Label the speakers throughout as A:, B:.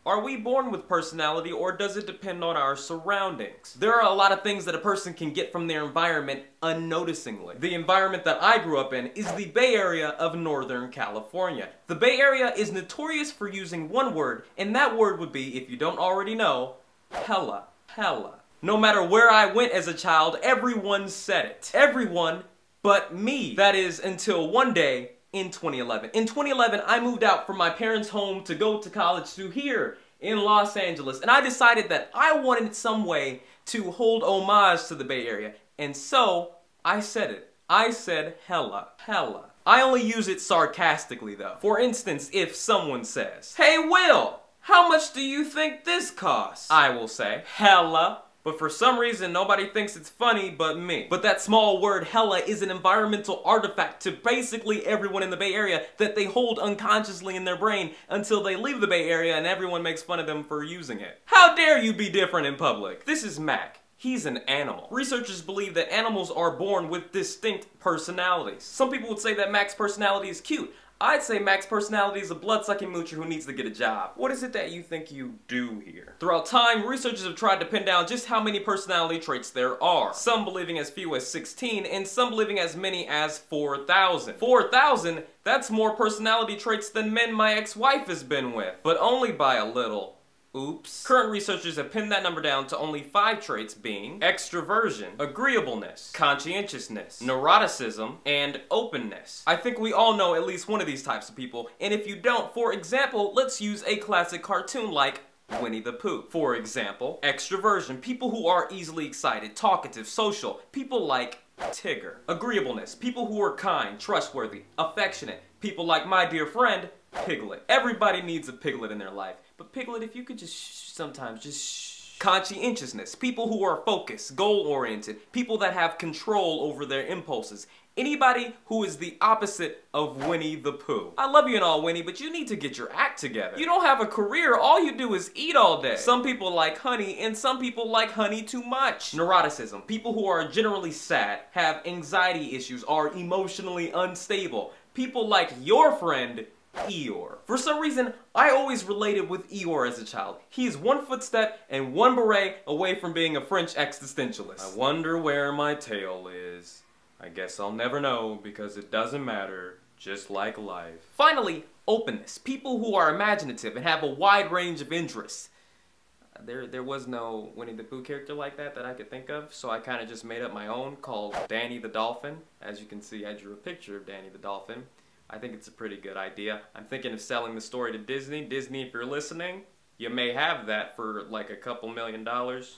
A: Are we born with personality, or does it depend on our surroundings? There are a lot of things that a person can get from their environment unnoticingly. The environment that I grew up in is the Bay Area of Northern California. The Bay Area is notorious for using one word, and that word would be, if you don't already know, hella. Hella. No matter where I went as a child, everyone said it. Everyone but me. That is, until one day in 2011. In 2011, I moved out from my parents' home to go to college to here in Los Angeles, and I decided that I wanted some way to hold homage to the Bay Area, and so I said it. I said hella. Hella. I only use it sarcastically though. For instance, if someone says, "Hey Will, how much do you think this costs?" I will say, hella. But for some reason, nobody thinks it's funny but me. But that small word hella is an environmental artifact to basically everyone in the Bay Area that they hold unconsciously in their brain until they leave the Bay Area and everyone makes fun of them for using it. How dare you be different in public? This is Mac. He's an animal. Researchers believe that animals are born with distinct personalities. Some people would say that Mac's personality is cute. I'd say Mac's personality is a blood-sucking moocher who needs to get a job. What is it that you think you do here? Throughout time, researchers have tried to pin down just how many personality traits there are. Some believing as few as 16, and some believing as many as 4,000. 4,000? That's more personality traits than men my ex-wife has been with. But only by a little. Oops. Current researchers have pinned that number down to only 5 traits, being extroversion, agreeableness, conscientiousness, neuroticism, and openness. I think we all know at least one of these types of people, and if you don't, for example, let's use a classic cartoon like Winnie the Pooh. For example, extroversion, people who are easily excited, talkative, social, people like Tigger. Agreeableness, people who are kind, trustworthy, affectionate, people like my dear friend, Piglet. Everybody needs a Piglet in their life. But Piglet, if you could just sometimes just Conscientiousness, people who are focused, goal-oriented, people that have control over their impulses. Anybody who is the opposite of Winnie the Pooh. I love you and all, Winnie, but you need to get your act together. You don't have a career, all you do is eat all day. Some people like honey, and some people like honey too much. Neuroticism, people who are generally sad, have anxiety issues, are emotionally unstable. People like your friend, Eeyore. For some reason, I always related with Eeyore as a child. He is one footstep and one beret away from being a French existentialist. I wonder where my tail is. I guess I'll never know because it doesn't matter, just like life. Finally, openness. People who are imaginative and have a wide range of interests. There was no Winnie the Pooh character like that I could think of, so I kind of just made up my own called Danny the Dolphin. As you can see, I drew a picture of Danny the Dolphin. I think it's a pretty good idea. I'm thinking of selling the story to Disney. Disney, if you're listening, you may have that for like a couple $1 million.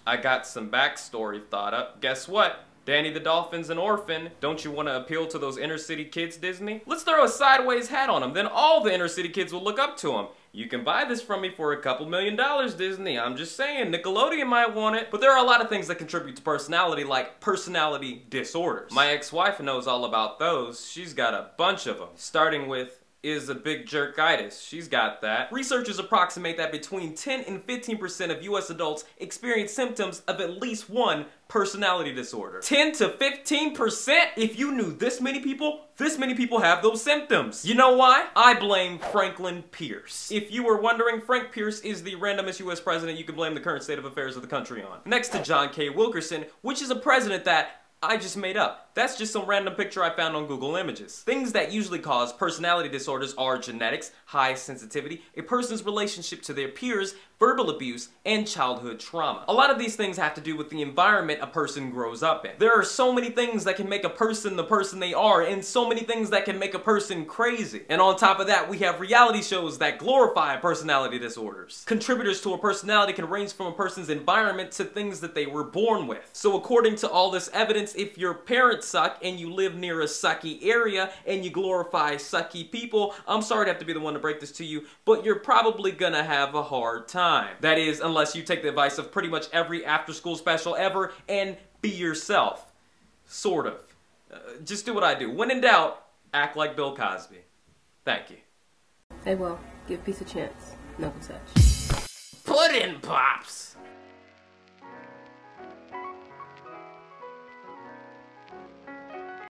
A: I got some backstory thought up. Guess what? Danny the Dolphin's an orphan. Don't you want to appeal to those inner city kids, Disney? Let's throw a sideways hat on him, then all the inner city kids will look up to him. You can buy this from me for a couple $1 million, Disney. I'm just saying, Nickelodeon might want it. But there are a lot of things that contribute to personality, like personality disorders. My ex-wife knows all about those. She's got a bunch of them, starting with is a big jerkitis. She's got that. Researchers approximate that between 10 and 15% of US adults experience symptoms of at least one personality disorder. 10 to 15%? If you knew this many people have those symptoms. You know why? I blame Franklin Pierce. If you were wondering, Frank Pierce is the randomest US president you can blame the current state of affairs of the country on. Next to John K. Wilkerson, which is a president that I just made up. That's just some random picture I found on Google Images. Things that usually cause personality disorders are genetics, high sensitivity, a person's relationship to their peers, verbal abuse, and childhood trauma. A lot of these things have to do with the environment a person grows up in. There are so many things that can make a person the person they are, and so many things that can make a person crazy. And on top of that, we have reality shows that glorify personality disorders. Contributors to a personality can range from a person's environment to things that they were born with. So according to all this evidence, if your parents suck and you live near a sucky area and you glorify sucky people, I'm sorry to have to be the one to break this to you, but you're probably gonna have a hard time. That is, unless you take the advice of pretty much every after-school special ever and be yourself. Sort of. Just do what I do. When in doubt, act like Bill Cosby. Thank you.
B: Hey, well, give peace a chance. Knuckle touch.
A: Puddin' Pops!